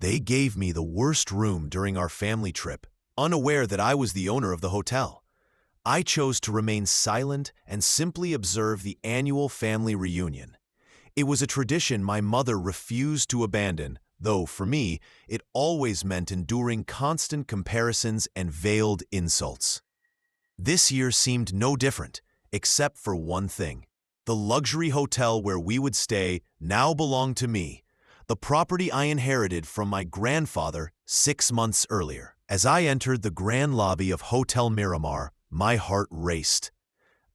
They gave me the worst room during our family trip, unaware that I was the owner of the hotel. I chose to remain silent and simply observe the annual family reunion. It was a tradition my mother refused to abandon, though for me, it always meant enduring constant comparisons and veiled insults. This year seemed no different, except for one thing. The luxury hotel where we would stay now belonged to me, the property I inherited from my grandfather 6 months earlier. As I entered the grand lobby of Hotel Miramar, my heart raced.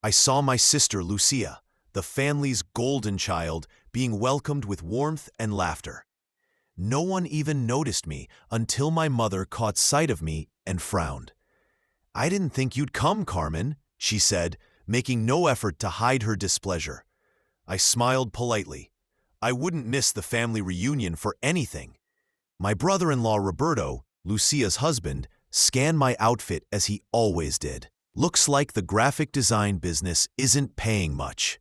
I saw my sister Lucia, the family's golden child, being welcomed with warmth and laughter. No one even noticed me until my mother caught sight of me and frowned. "I didn't think you'd come, Carmen," she said, making no effort to hide her displeasure. I smiled politely. I wouldn't miss the family reunion for anything. My brother-in-law Roberto, Lucia's husband, scanned my outfit as he always did. "Looks like the graphic design business isn't paying much. ...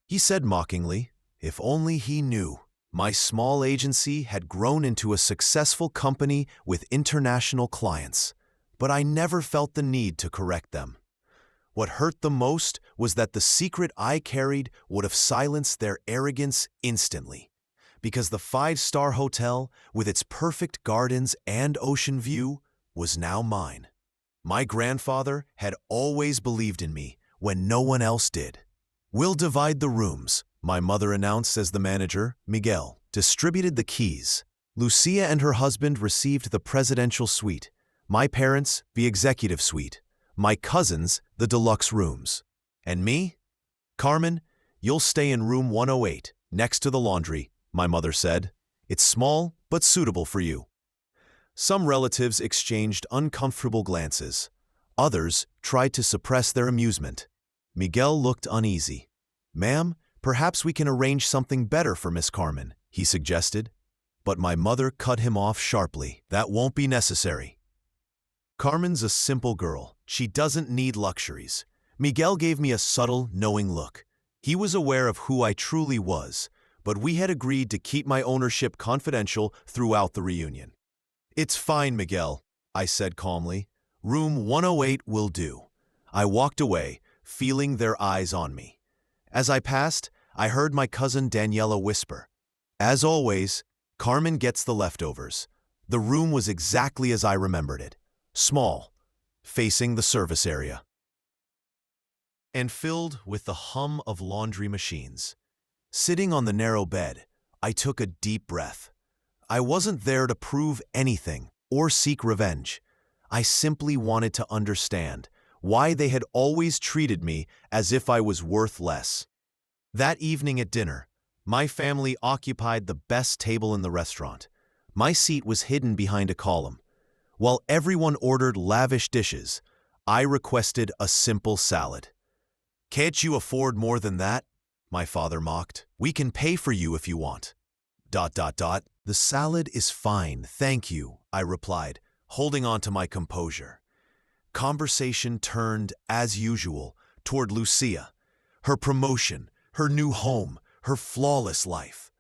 He said mockingly. If only he knew. My small agency had grown into a successful company with international clients, but I never felt the need to correct them. What hurt the most was that the secret I carried would have silenced their arrogance instantly, because the five-star hotel, with its perfect gardens and ocean view, was now mine. My grandfather had always believed in me when no one else did. "We'll divide the rooms," my mother announced as the manager, Miguel, distributed the keys. Lucia and her husband received the presidential suite, my parents the executive suite, my cousins the deluxe rooms. And me? "Carmen, you'll stay in room 108, next to the laundry," my mother said. "It's small, but suitable for you." Some relatives exchanged uncomfortable glances. Others tried to suppress their amusement. Miguel looked uneasy. "Ma'am, perhaps we can arrange something better for Miss Carmen," he suggested. But my mother cut him off sharply. "That won't be necessary. Carmen's a simple girl. She doesn't need luxuries." Miguel gave me a subtle, knowing look. He was aware of who I truly was, but we had agreed to keep my ownership confidential throughout the reunion. "It's fine, Miguel," I said calmly. "Room 108 will do." I walked away, feeling their eyes on me. As I passed, I heard my cousin Daniela whisper, "As always, Carmen gets the leftovers." The room was exactly as I remembered it. Small, facing the service area, and filled with the hum of laundry machines. Sitting on the narrow bed, I took a deep breath. I wasn't there to prove anything or seek revenge. I simply wanted to understand why they had always treated me as if I was worth less. That evening at dinner, my family occupied the best table in the restaurant. My seat was hidden behind a column. While everyone ordered lavish dishes, I requested a simple salad. "Can't you afford more than that?" my father mocked. "We can pay for you if you want. ... The salad is fine, thank you," I replied, holding on to my composure. Conversation turned, as usual, toward Lucia, her promotion, her new home, her flawless life.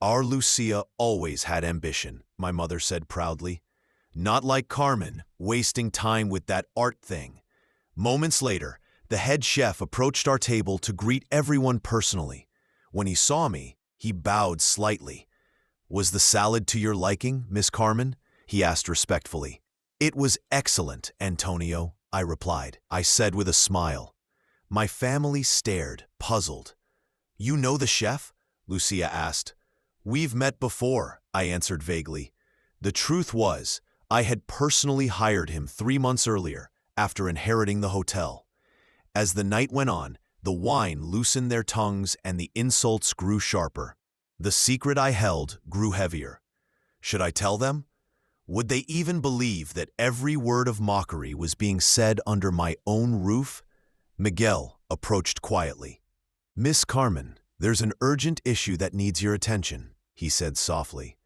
"Our Lucia always had ambition," my mother said proudly. "Not like Carmen, wasting time with that art thing." Moments later, the head chef approached our table to greet everyone personally. When he saw me, he bowed slightly. "Was the salad to your liking, Miss Carmen?" he asked respectfully. "It was excellent, Antonio," I replied. I said with a smile. My family stared, puzzled. "You know the chef?" Lucia asked. "We've met before," I answered vaguely. The truth was, I had personally hired him 3 months earlier, after inheriting the hotel. As the night went on, the wine loosened their tongues and the insults grew sharper. The secret I held grew heavier. Should I tell them? Would they even believe that every word of mockery was being said under my own roof? Miguel approached quietly. "Miss Carmen, there's an urgent issue that needs your attention," he said softly.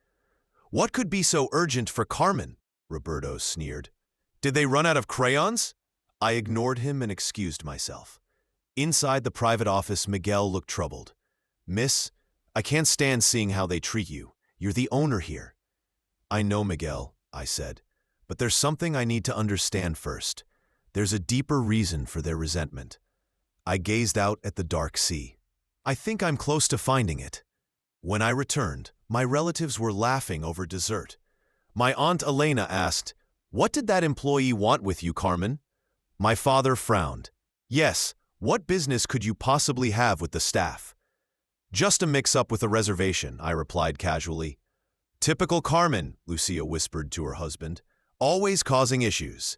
"What could be so urgent for Carmen?" Roberto sneered. "Did they run out of crayons?" I ignored him and excused myself. Inside the private office, Miguel looked troubled. "Miss, I can't stand seeing how they treat you. You're the owner here." "I know, Miguel," I said, "but there's something I need to understand first. There's a deeper reason for their resentment." I gazed out at the dark sea. "I think I'm close to finding it." When I returned, my relatives were laughing over dessert. My aunt Elena asked, "What did that employee want with you, Carmen?" My father frowned. "Yes, what business could you possibly have with the staff?" "Just a mix-up with a reservation," I replied casually. "Typical Carmen," Lucia whispered to her husband, "always causing issues."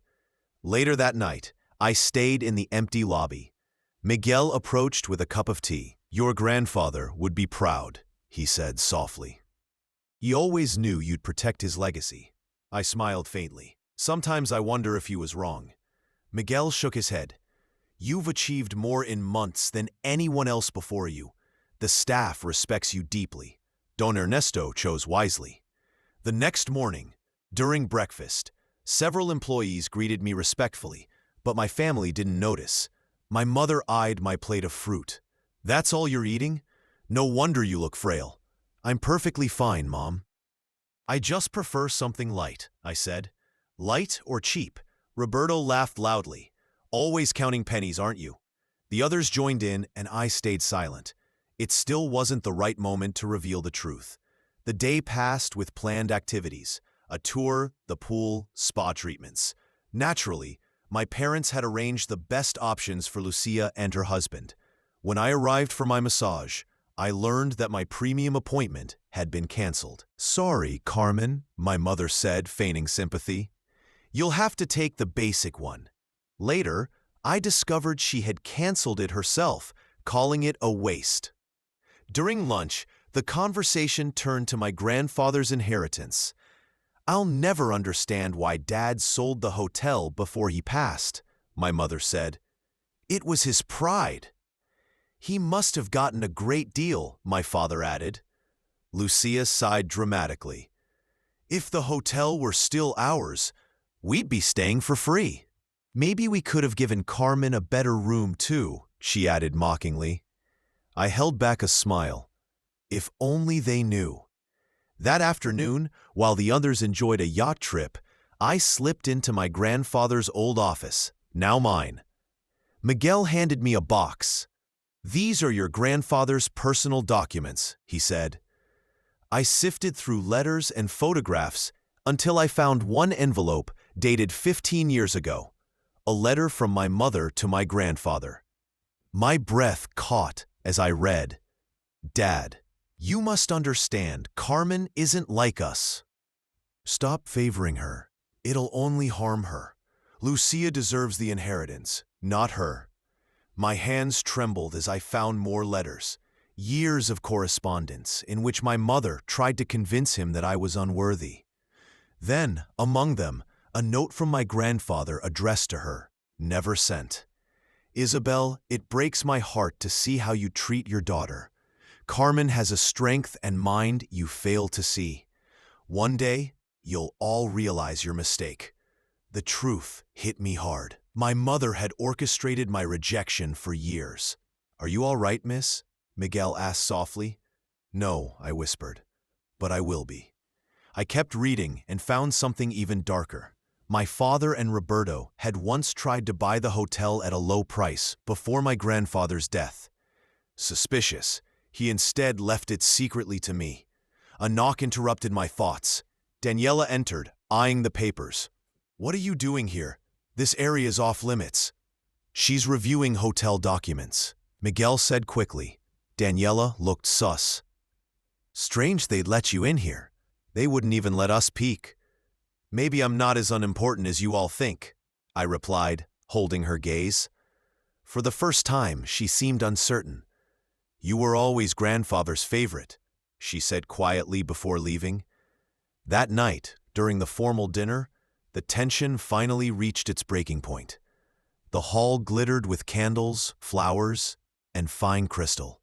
Later that night, I stayed in the empty lobby. Miguel approached with a cup of tea. "Your grandfather would be proud," he said softly. "He always knew you'd protect his legacy." I smiled faintly. Sometimes I wonder if he was wrong. Miguel shook his head. "You've achieved more in months than anyone else before you. The staff respects you deeply. Don Ernesto chose wisely." The next morning, during breakfast, several employees greeted me respectfully, but my family didn't notice. My mother eyed my plate of fruit. "That's all you're eating? No wonder you look frail." "I'm perfectly fine, Mom." "I just prefer something light," I said. "Light or cheap?" Roberto laughed loudly. "Always counting pennies, aren't you?" The others joined in, and I stayed silent. It still wasn't the right moment to reveal the truth. The day passed with planned activities: a tour, the pool, spa treatments. Naturally, my parents had arranged the best options for Lucia and her husband. When I arrived for my massage, I learned that my premium appointment had been canceled. "Sorry, Carmen," my mother said, feigning sympathy. "You'll have to take the basic one." Later, I discovered she had canceled it herself, calling it a waste. During lunch, the conversation turned to my grandfather's inheritance. "I'll never understand why Dad sold the hotel before he passed," my mother said. "It was his pride." "He must have gotten a great deal," my father added. Lucia sighed dramatically. "If the hotel were still ours, we'd be staying for free." "Maybe we could have given Carmen a better room too," she added mockingly. I held back a smile. If only they knew. That afternoon, while the others enjoyed a yacht trip, I slipped into my grandfather's old office, now mine. Miguel handed me a box. "These are your grandfather's personal documents," he said. I sifted through letters and photographs until I found one envelope dated 15 years ago, a letter from my mother to my grandfather. My breath caught as I read, "Dad, you must understand, Carmen isn't like us. Stop favoring her. It'll only harm her. Lucia deserves the inheritance, not her." My hands trembled as I found more letters, years of correspondence in which my mother tried to convince him that I was unworthy. Then, among them, a note from my grandfather addressed to her, never sent. "Isabel, it breaks my heart to see how you treat your daughter. Carmen has a strength and mind you fail to see. One day, you'll all realize your mistake." The truth hit me hard. My mother had orchestrated my rejection for years. "Are you all right, miss?" Miguel asked softly. "No," I whispered, "but I will be." I kept reading and found something even darker. My father and Roberto had once tried to buy the hotel at a low price before my grandfather's death. Suspicious, he instead left it secretly to me. A knock interrupted my thoughts. Daniela entered, eyeing the papers. "What are you doing here? This area's off limits." "She's reviewing hotel documents," Miguel said quickly. Daniela looked sus. "Strange they'd let you in here. They wouldn't even let us peek." "Maybe I'm not as unimportant as you all think," I replied, holding her gaze. For the first time, she seemed uncertain. "You were always grandfather's favorite," she said quietly before leaving. That night, during the formal dinner, the tension finally reached its breaking point. The hall glittered with candles, flowers, and fine crystal.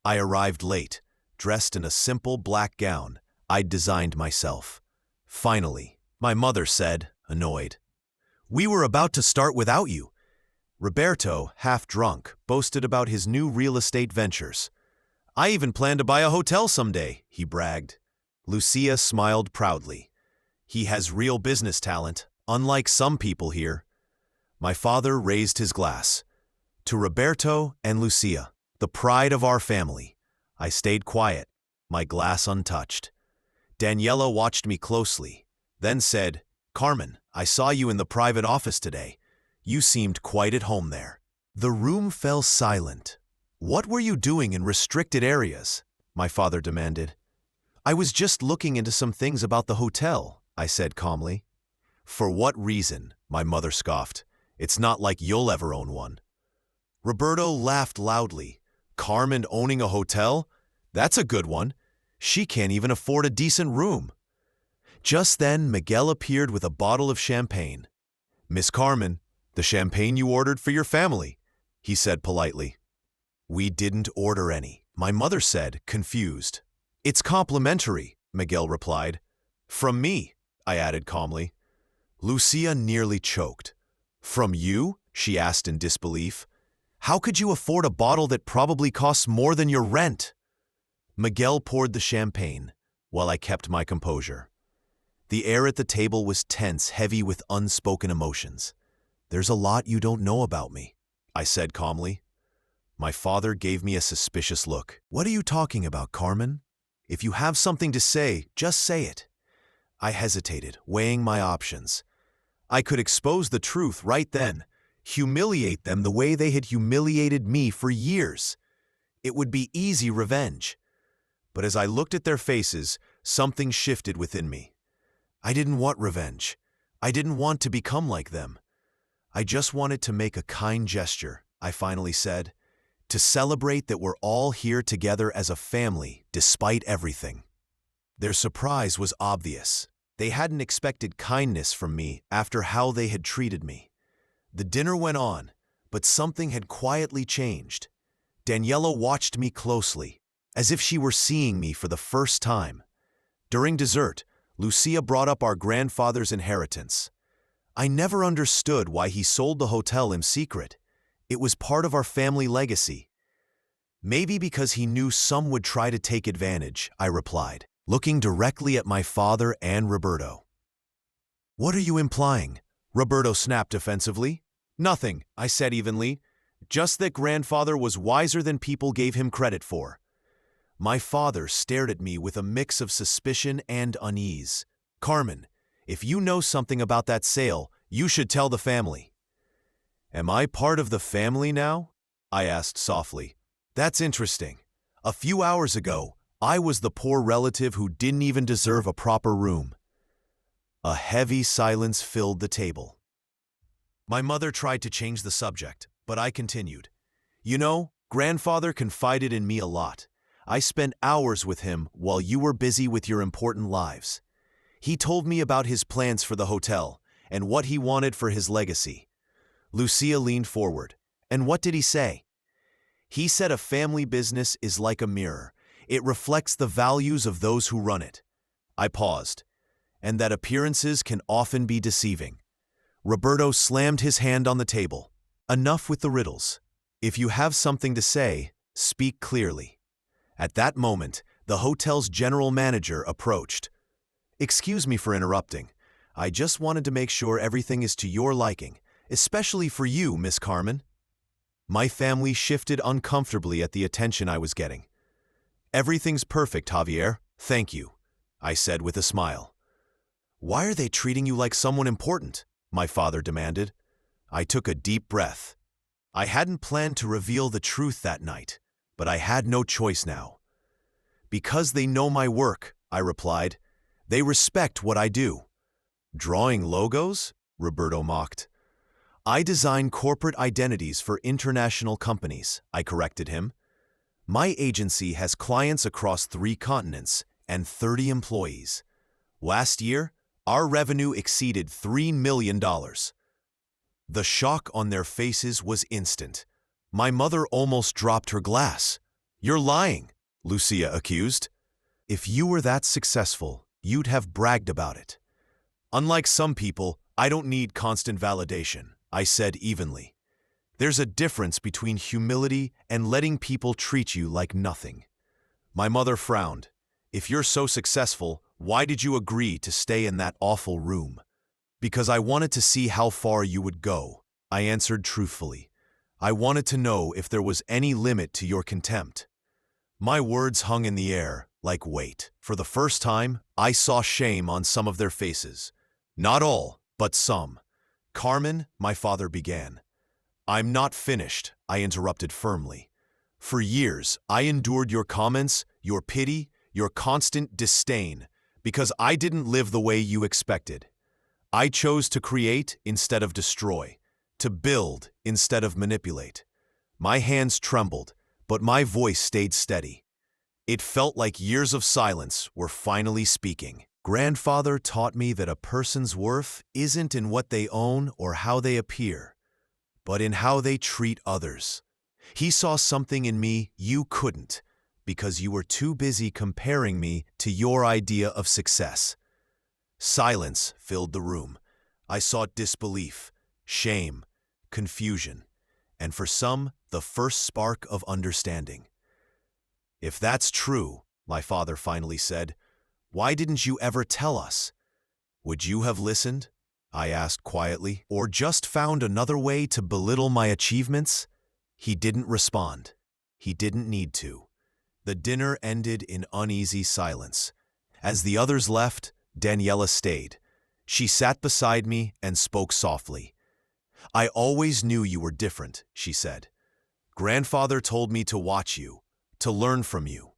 I arrived late, dressed in a simple black gown I'd designed myself. "Finally," my mother said, annoyed. "We were about to start without you." Roberto, half drunk, boasted about his new real estate ventures. "I even plan to buy a hotel someday," he bragged. Lucia smiled proudly. He has real business talent, unlike some people here. My father raised his glass. To Roberto and Lucia, the pride of our family. I stayed quiet, my glass untouched. Daniela watched me closely, then said, "Carmen, I saw you in the private office today. You seemed quite at home there." The room fell silent. "What were you doing in restricted areas?" my father demanded. "I was just looking into some things about the hotel," I said calmly. "For what reason?" my mother scoffed. "It's not like you'll ever own one." Roberto laughed loudly. "Carmen owning a hotel? That's a good one. She can't even afford a decent room." Just then, Miguel appeared with a bottle of champagne. "Miss Carmen, the champagne you ordered for your family," he said politely. "We didn't order any," my mother said, confused. "It's complimentary," Miguel replied. "From me," I added calmly. Lucia nearly choked. "From you?" she asked in disbelief. "How could you afford a bottle that probably costs more than your rent?" Miguel poured the champagne, while I kept my composure. The air at the table was tense, heavy with unspoken emotions. "There's a lot you don't know about me," I said calmly. My father gave me a suspicious look. "What are you talking about, Carmen? If you have something to say, just say it." I hesitated, weighing my options. I could expose the truth right then, humiliate them the way they had humiliated me for years. It would be easy revenge. But as I looked at their faces, something shifted within me. I didn't want revenge. I didn't want to become like them. I just wanted to make a kind gesture, I finally said, to celebrate that we're all here together as a family, despite everything. Their surprise was obvious. They hadn't expected kindness from me after how they had treated me. The dinner went on, but something had quietly changed. Daniela watched me closely, as if she were seeing me for the first time. During dessert, Lucia brought up our grandfather's inheritance. I never understood why he sold the hotel in secret. It was part of our family legacy. "Maybe because he knew some would try to take advantage," I replied, looking directly at my father and Roberto. "What are you implying?" Roberto snapped defensively. "Nothing," I said evenly. "Just that grandfather was wiser than people gave him credit for." My father stared at me with a mix of suspicion and unease. "Carmen, if you know something about that sale, you should tell the family." "Am I part of the family now?" I asked softly. "That's interesting. A few hours ago, I was the poor relative who didn't even deserve a proper room." A heavy silence filled the table. My mother tried to change the subject, but I continued. "You know, grandfather confided in me a lot. I spent hours with him while you were busy with your important lives. He told me about his plans for the hotel and what he wanted for his legacy." Lucia leaned forward. "And what did he say?" "He said a family business is like a mirror. It reflects the values of those who run it." I paused. "And that appearances can often be deceiving." Roberto slammed his hand on the table. "Enough with the riddles. If you have something to say, speak clearly." At that moment, the hotel's general manager approached. "Excuse me for interrupting. I just wanted to make sure everything is to your liking, especially for you, Miss Carmen." My family shifted uncomfortably at the attention I was getting. "Everything's perfect, Javier. Thank you," I said with a smile. "Why are they treating you like someone important?" my father demanded. I took a deep breath. I hadn't planned to reveal the truth that night, but I had no choice now. "Because they know my work," I replied. "They respect what I do." "Drawing logos?" Roberto mocked. "I design corporate identities for international companies," I corrected him. "My agency has clients across 3 continents and 30 employees. Last year, our revenue exceeded $3 million. The shock on their faces was instant. My mother almost dropped her glass. "You're lying," Lucia accused. "If you were that successful, you'd have bragged about it." "Unlike some people, I don't need constant validation," I said evenly. "There's a difference between humility and letting people treat you like nothing." My mother frowned. If you're so successful, why did you agree to stay in that awful room? Because I wanted to see how far you would go, I answered truthfully. I wanted to know if there was any limit to your contempt. My words hung in the air like weight. For the first time, I saw shame on some of their faces. Not all, but some. Carmen, my father began. I'm not finished, I interrupted firmly. For years, I endured your comments, your pity, your constant disdain, because I didn't live the way you expected. I chose to create instead of destroy, to build instead of manipulate. My hands trembled, but my voice stayed steady. It felt like years of silence were finally speaking. Grandfather taught me that a person's worth isn't in what they own or how they appear, but in how they treat others. He saw something in me you couldn't, because you were too busy comparing me to your idea of success. Silence filled the room. I saw disbelief, shame, confusion, and for some, the first spark of understanding. If that's true, my father finally said, why didn't you ever tell us? Would you have listened? I asked quietly, or just found another way to belittle my achievements? He didn't respond. He didn't need to. The dinner ended in uneasy silence. As the others left, Daniela stayed. She sat beside me and spoke softly. I always knew you were different, she said. Grandfather told me to watch you, to learn from you.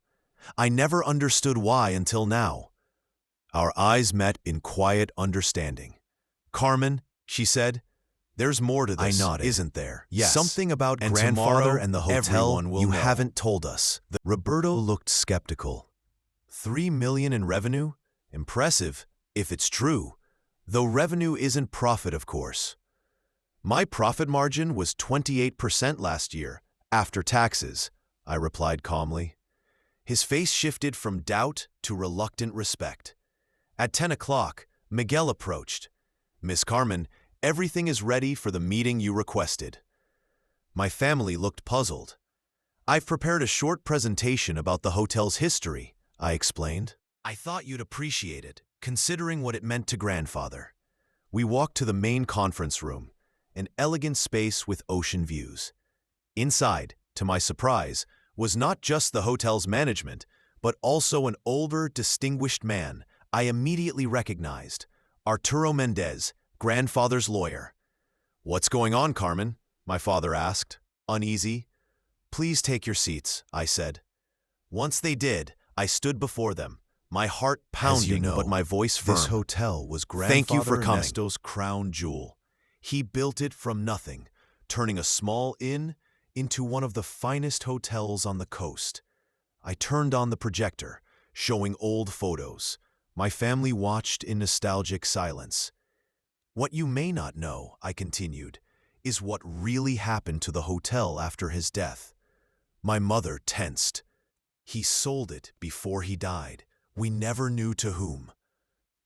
I never understood why until now. Our eyes met in quiet understanding. Carmen, she said, there's more to this, I nodded. isn't there? Yes. Something about And grandfather tomorrow, and the hotel everyone will you know. haven't told us. Roberto looked skeptical. 3 million in revenue? Impressive, if it's true. Though revenue isn't profit, of course. My profit margin was 28% last year, after taxes, I replied calmly. His face shifted from doubt to reluctant respect. At 10 o'clock, Miguel approached. Miss Carmen, everything is ready for the meeting you requested. My family looked puzzled. I've prepared a short presentation about the hotel's history, I explained. I thought you'd appreciate it, considering what it meant to grandfather. We walked to the main conference room, an elegant space with ocean views. Inside, to my surprise, was not just the hotel's management, but also an older, distinguished man I immediately recognized, Arturo Mendez, grandfather's lawyer. What's going on, Carmen? My father asked, uneasy. Please take your seats, I said. Once they did, I stood before them, my heart pounding, but my voice firm. This hotel was Grandfather Thank you for coming. Ernesto's Crown jewel. He built it from nothing, turning a small inn into one of the finest hotels on the coast. I turned on the projector, showing old photos. My family watched in nostalgic silence. What you may not know, I continued, is what really happened to the hotel after his death. My mother tensed. He sold it before he died. We never knew to whom.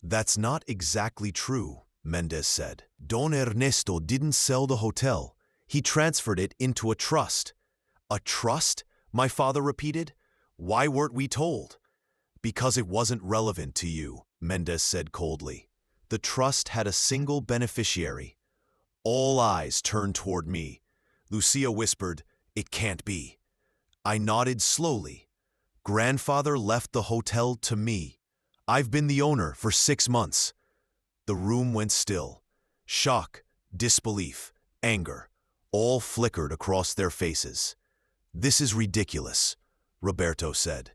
That's not exactly true, Mendez said. Don Ernesto didn't sell the hotel. He transferred it into a trust. A trust? My father repeated. Why weren't we told? Because it wasn't relevant to you, Mendez said coldly. The trust had a single beneficiary. All eyes turned toward me. Lucia whispered, "It can't be." I nodded slowly. Grandfather left the hotel to me. I've been the owner for 6 months. The room went still. Shock, disbelief, anger, all flickered across their faces. "This is ridiculous," Roberto said.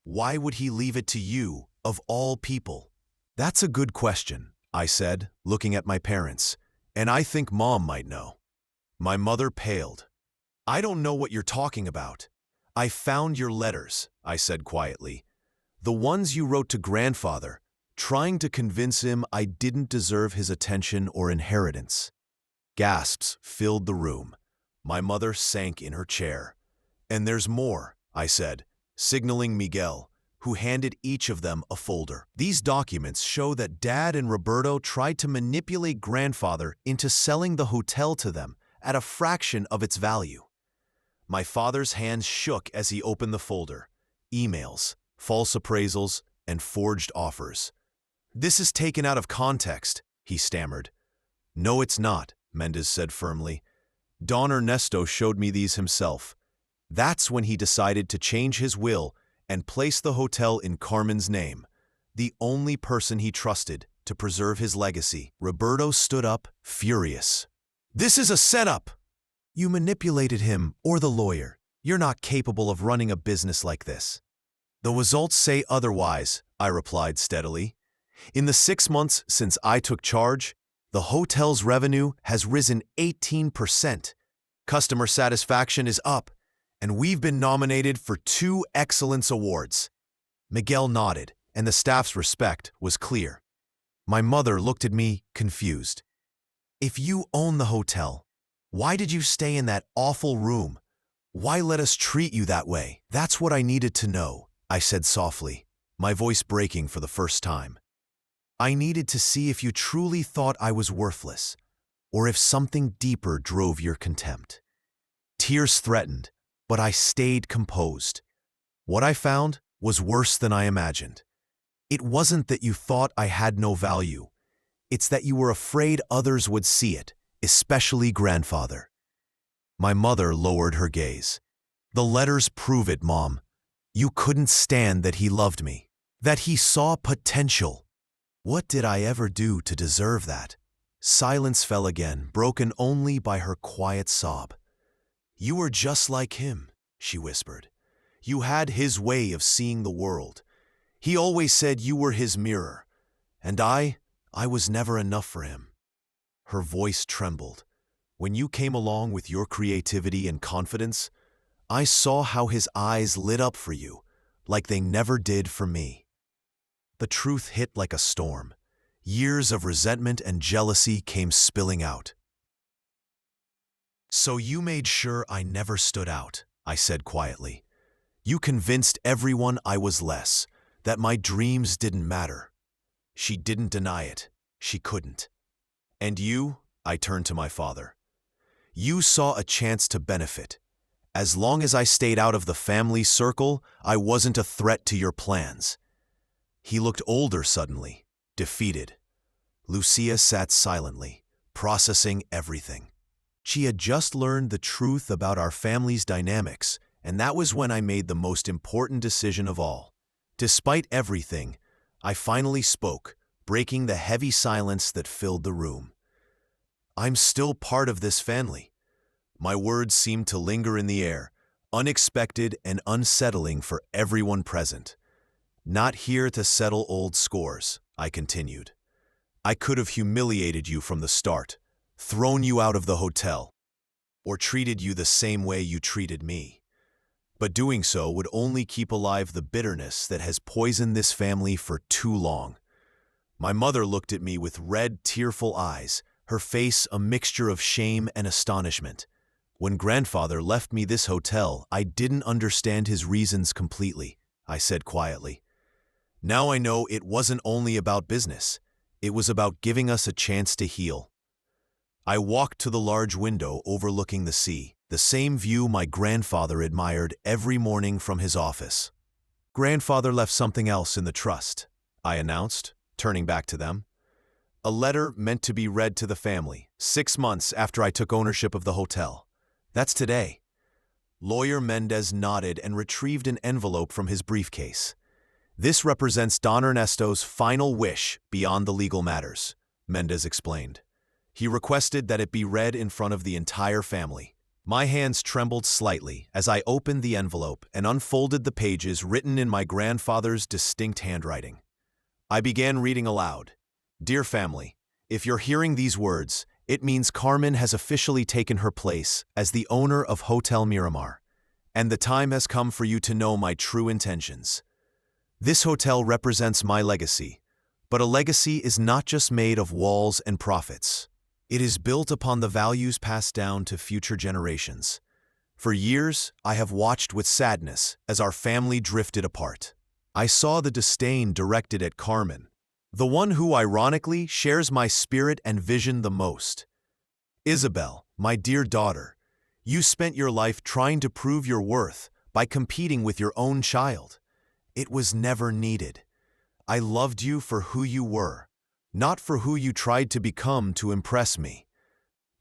"Why would he leave it to you, of all people?" "That's a good question," I said, looking at my parents, "and I think Mom might know." My mother paled. "I don't know what you're talking about." "I found your letters," I said quietly. "The ones you wrote to Grandfather, trying to convince him I didn't deserve his attention or inheritance." Gasps filled the room. My mother sank in her chair. "And there's more," I said, signaling Miguel, who handed each of them a folder. "These documents show that Dad and Roberto tried to manipulate Grandfather into selling the hotel to them at a fraction of its value." My father's hands shook as he opened the folder. Emails, false appraisals, and forged offers. "This is taken out of context," he stammered. "No, it's not," Mendez said firmly. "Don Ernesto showed me these himself. That's when he decided to change his will and place the hotel in Carmen's name, the only person he trusted to preserve his legacy." Roberto stood up, furious. "This is a setup! You manipulated him or the lawyer. You're not capable of running a business like this." "The results say otherwise," I replied steadily. "In the 6 months since I took charge, the hotel's revenue has risen 18%. Customer satisfaction is up, and we've been nominated for 2 Excellence Awards." Miguel nodded, and the staff's respect was clear. My mother looked at me, confused. "If you own the hotel, why did you stay in that awful room? Why let us treat you that way?" "That's what I needed to know," I said softly, my voice breaking for the first time. "I needed to see if you truly thought I was worthless, or if something deeper drove your contempt." Tears threatened, but I stayed composed. What I found was worse than I imagined. It wasn't that you thought I had no value. It's that you were afraid others would see it, especially grandfather. My mother lowered her gaze. "The letters prove it, Mom. You couldn't stand that he loved me, that he saw potential." What did I ever do to deserve that? Silence fell again, broken only by her quiet sob. "You were just like him," she whispered. "You had his way of seeing the world. He always said you were his mirror, and I was never enough for him." Her voice trembled. "When you came along with your creativity and confidence, I saw how his eyes lit up for you, like they never did for me." The truth hit like a storm. Years of resentment and jealousy came spilling out. "So you made sure I never stood out," I said quietly. "You convinced everyone I was less, that my dreams didn't matter." She didn't deny it. She couldn't. "And you," I turned to my father, "you saw a chance to benefit. As long as I stayed out of the family circle, I wasn't a threat to your plans." He looked older suddenly, defeated. Lucia sat silently, processing everything. She had just learned the truth about our family's dynamics, and that was when I made the most important decision of all. Despite everything, I finally spoke, breaking the heavy silence that filled the room. "I'm still part of this family." My words seemed to linger in the air, unexpected and unsettling for everyone present. "Not here to settle old scores," I continued. "I could have humiliated you from the start, thrown you out of the hotel, or treated you the same way you treated me. But doing so would only keep alive the bitterness that has poisoned this family for too long." My mother looked at me with red, tearful eyes, her face a mixture of shame and astonishment. "When grandfather left me this hotel, I didn't understand his reasons completely," I said quietly. "Now I know it wasn't only about business. It was about giving us a chance to heal." I walked to the large window overlooking the sea, the same view my grandfather admired every morning from his office. "Grandfather left something else in the trust," I announced, turning back to them. "A letter meant to be read to the family 6 months after I took ownership of the hotel. That's today." Lawyer Mendez nodded and retrieved an envelope from his briefcase. "This represents Don Ernesto's final wish beyond the legal matters," Mendez explained. "He requested that it be read in front of the entire family." My hands trembled slightly as I opened the envelope and unfolded the pages written in my grandfather's distinct handwriting. I began reading aloud. "Dear family, if you're hearing these words, it means Carmen has officially taken her place as the owner of Hotel Miramar, and the time has come for you to know my true intentions. This hotel represents my legacy, but a legacy is not just made of walls and profits. It is built upon the values passed down to future generations. For years, I have watched with sadness as our family drifted apart. I saw the disdain directed at Carmen, the one who ironically shares my spirit and vision the most. Isabel, my dear daughter, you spent your life trying to prove your worth by competing with your own child. It was never needed. I loved you for who you were, not for who you tried to become to impress me.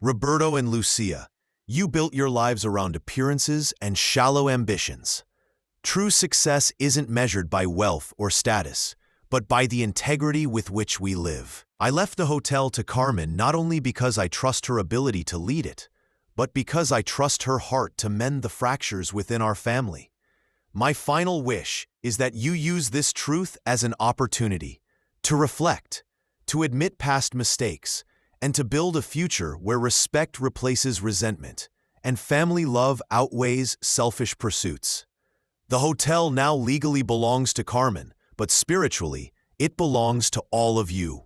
Roberto and Lucia, you built your lives around appearances and shallow ambitions. True success isn't measured by wealth or status, but by the integrity with which we live. I left the hotel to Carmen not only because I trust her ability to lead it, but because I trust her heart to mend the fractures within our family. My final wish is that you use this truth as an opportunity to reflect, to admit past mistakes, and to build a future where respect replaces resentment and family love outweighs selfish pursuits. The hotel now legally belongs to Carmen, but spiritually, it belongs to all of you.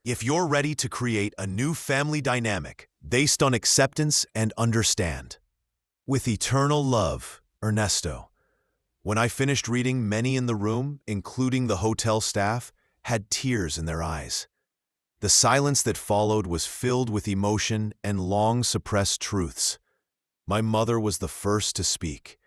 If you're ready to create a new family dynamic based on acceptance and understand. With eternal love, Ernesto. When I finished reading, many in the room, including the hotel staff, had tears in their eyes. The silence that followed was filled with emotion and long-suppressed truths. My mother was the first to speak.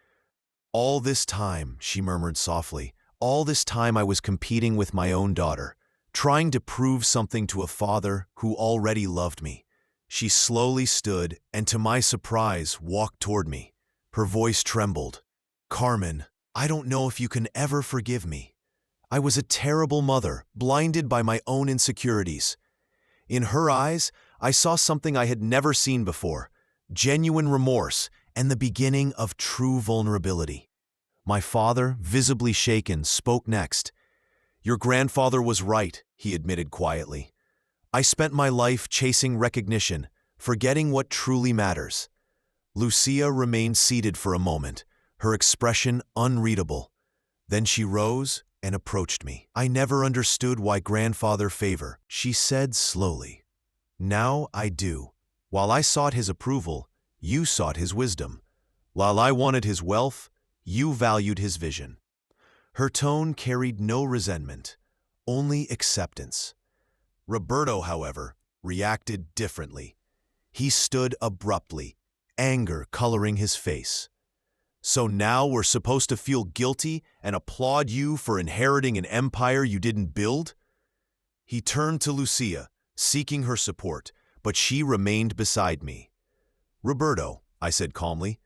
"All this time," she murmured softly, "all this time I was competing with my own daughter, trying to prove something to a father who already loved me." She slowly stood and, to my surprise, walked toward me. Her voice trembled. "Carmen, I don't know if you can ever forgive me. I was a terrible mother, blinded by my own insecurities." In her eyes, I saw something I had never seen before, genuine remorse and the beginning of true vulnerability. My father, visibly shaken, spoke next. "Your grandfather was right," he admitted quietly. "I spent my life chasing recognition, forgetting what truly matters." Lucia remained seated for a moment, her expression unreadable. Then she rose and approached me. "I never understood why grandfather favor," she said slowly. "Now I do. While I sought his approval, you sought his wisdom. While I wanted his wealth, you valued his vision." Her tone carried no resentment, only acceptance. Roberto, however, reacted differently. He stood abruptly, anger coloring his face. "So now we're supposed to feel guilty and applaud you for inheriting an empire you didn't build?" He turned to Lucia, seeking her support, but she remained beside me. "Roberto," I said calmly,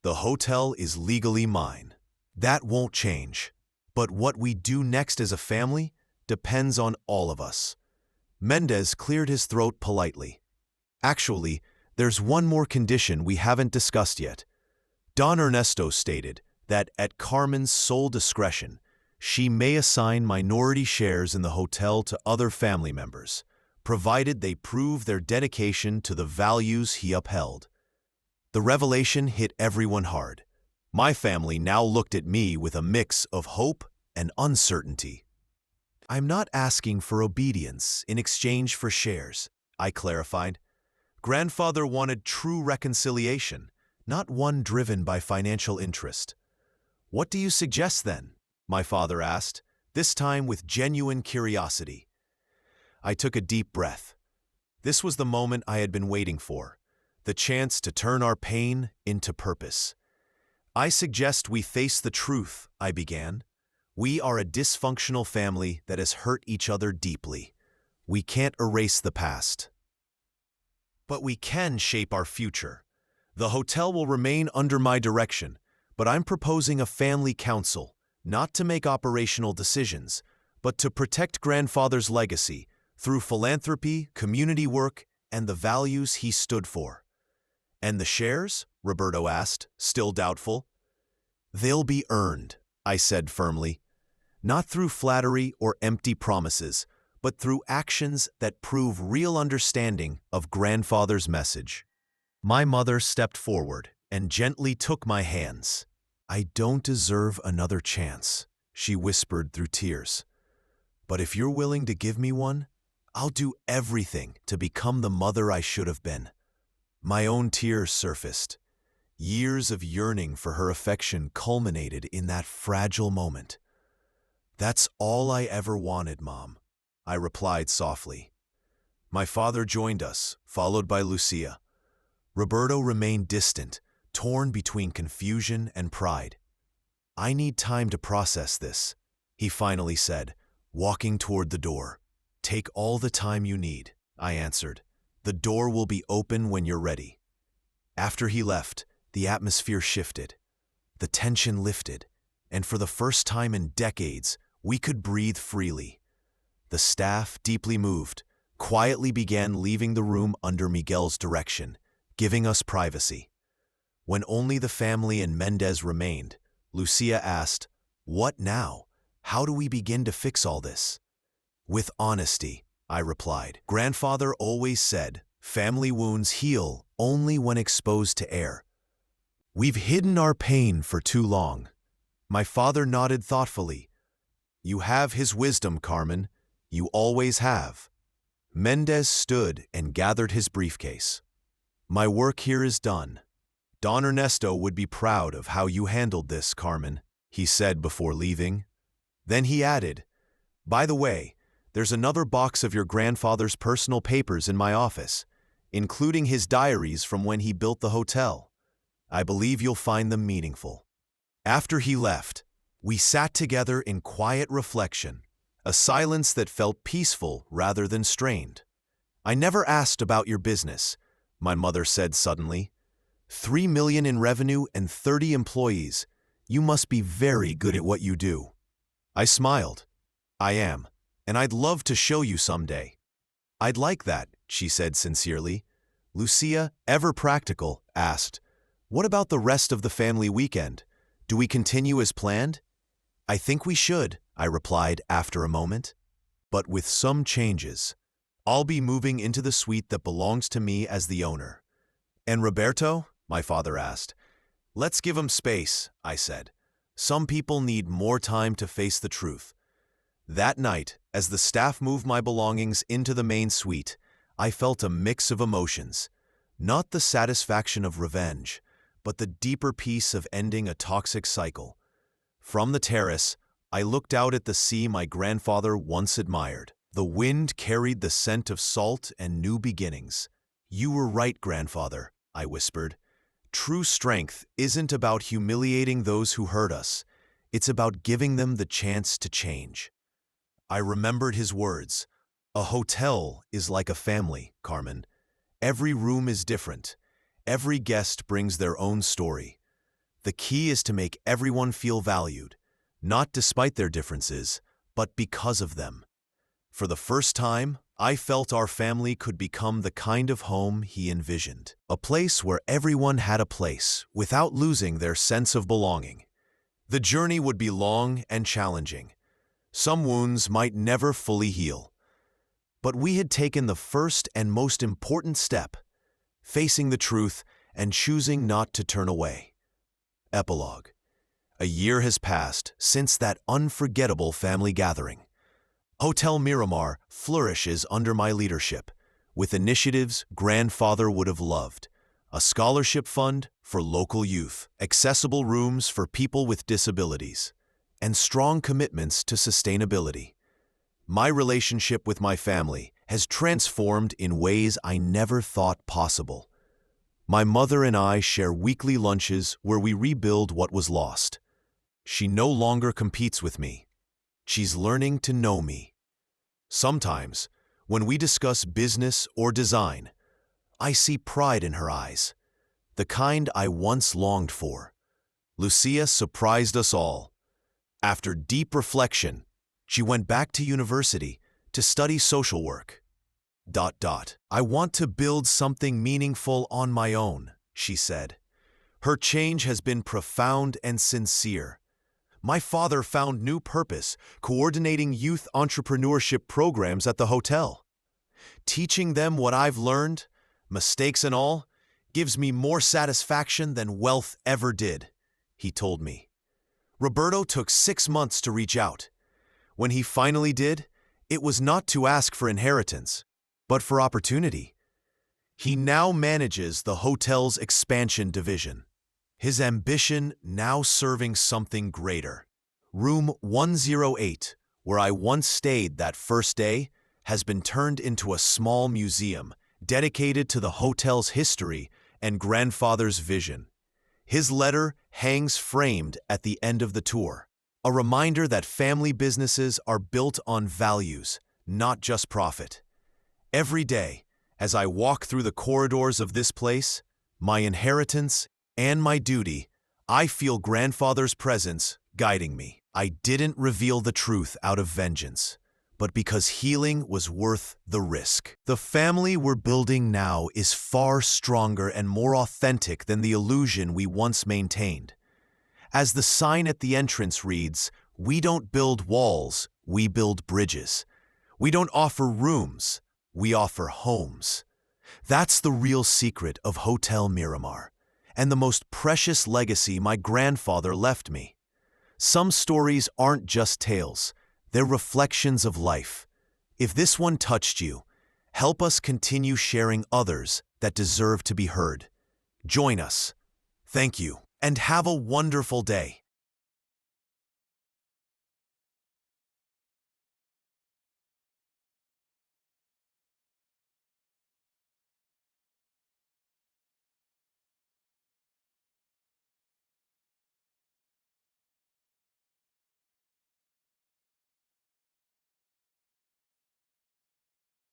"the hotel is legally mine. That won't change. But what we do next as a family depends on all of us." Mendez cleared his throat politely. "Actually, there's one more condition we haven't discussed yet." Don Ernesto stated that at Carmen's sole discretion, she may assign minority shares in the hotel to other family members, provided they prove their dedication to the values he upheld. The revelation hit everyone hard. My family now looked at me with a mix of hope and uncertainty. "I'm not asking for obedience in exchange for shares," I clarified. "Grandfather wanted true reconciliation, not one driven by financial interest." "What do you suggest then?" my father asked, this time with genuine curiosity. I took a deep breath. This was the moment I had been waiting for, the chance to turn our pain into purpose. "I suggest we face the truth," I began. "We are a dysfunctional family that has hurt each other deeply. We can't erase the past. But we can shape our future. The hotel will remain under my direction, but I'm proposing a family council, not to make operational decisions, but to protect grandfather's legacy through philanthropy, community work, and the values he stood for." "And the shares?" Roberto asked, still doubtful. "They'll be earned," I said firmly. "Not through flattery or empty promises, but through actions that prove real understanding of grandfather's message." My mother stepped forward and gently took my hands. "I don't deserve another chance," she whispered through tears. "But if you're willing to give me one, I'll do everything to become the mother I should have been." My own tears surfaced. Years of yearning for her affection culminated in that fragile moment. "That's all I ever wanted, Mom," I replied softly. My father joined us, followed by Lucia. Roberto remained distant, torn between confusion and pride. "I need time to process this," he finally said, walking toward the door. Take all the time you need, I answered. The door will be open when you're ready. After he left, the atmosphere shifted. The tension lifted, and for the first time in decades, we could breathe freely. The staff, deeply moved, quietly began leaving the room under Miguel's direction, giving us privacy. When only the family and Mendez remained, Lucia asked, "What now? How do we begin to fix all this?" "With honesty," I replied. "Grandfather always said, family wounds heal only when exposed to air. We've hidden our pain for too long." My father nodded thoughtfully. "You have his wisdom, Carmen. You always have." Mendez stood and gathered his briefcase. "My work here is done. Don Ernesto would be proud of how you handled this, Carmen," he said before leaving. Then he added, "By the way, there's another box of your grandfather's personal papers in my office, including his diaries from when he built the hotel. I believe you'll find them meaningful." After he left, we sat together in quiet reflection, a silence that felt peaceful rather than strained. "I never asked about your business," my mother said suddenly. "3 million in revenue and 30 employees. You must be very good at what you do." I smiled. "I am, and I'd love to show you someday." "I'd like that," she said sincerely. Lucia, ever practical, asked, "What about the rest of the family weekend? Do we continue as planned?" "I think we should," I replied after a moment. "But with some changes. I'll be moving into the suite that belongs to me as the owner." "And Roberto?" my father asked. "Let's give him space," I said. "Some people need more time to face the truth." That night, as the staff moved my belongings into the main suite, I felt a mix of emotions. Not the satisfaction of revenge, but the deeper peace of ending a toxic cycle. From the terrace, I looked out at the sea my grandfather once admired. The wind carried the scent of salt and new beginnings. "You were right, grandfather," I whispered. "True strength isn't about humiliating those who hurt us. It's about giving them the chance to change." I remembered his words. "A hotel is like a family, Carmen. Every room is different. Every guest brings their own story. The key is to make everyone feel valued, not despite their differences, but because of them." For the first time, I felt our family could become the kind of home he envisioned. A place where everyone had a place without losing their sense of belonging. The journey would be long and challenging. Some wounds might never fully heal. But we had taken the first and most important step, facing the truth and choosing not to turn away. Epilogue. A year has passed since that unforgettable family gathering. Hotel Miramar flourishes under my leadership, with initiatives grandfather would have loved. A scholarship fund for local youth, accessible rooms for people with disabilities, and strong commitments to sustainability. My relationship with my family has transformed in ways I never thought possible. My mother and I share weekly lunches where we rebuild what was lost. She no longer competes with me. She's learning to know me. Sometimes, when we discuss business or design, I see pride in her eyes, the kind I once longed for. Lucia surprised us all. After deep reflection, she went back to university to study social work. "I want to build something meaningful on my own," she said. Her change has been profound and sincere. My father found new purpose coordinating youth entrepreneurship programs at the hotel. "Teaching them what I've learned, mistakes and all, gives me more satisfaction than wealth ever did," he told me. Roberto took 6 months to reach out. When he finally did, it was not to ask for inheritance, but for opportunity. He now manages the hotel's expansion division. His ambition now serving something greater. Room 108, where I once stayed that first day, has been turned into a small museum dedicated to the hotel's history and grandfather's vision. His letter hangs framed at the end of the tour. A reminder that family businesses are built on values, not just profit. Every day, as I walk through the corridors of this place, my inheritance and my duty, I feel grandfather's presence guiding me. I didn't reveal the truth out of vengeance, but because healing was worth the risk. The family we're building now is far stronger and more authentic than the illusion we once maintained. As the sign at the entrance reads, "We don't build walls, we build bridges. We don't offer rooms, we offer homes." That's the real secret of Hotel Miramar, and the most precious legacy my grandfather left me. Some stories aren't just tales, they're reflections of life. If this one touched you, help us continue sharing others that deserve to be heard. Join us. Thank you, and have a wonderful day.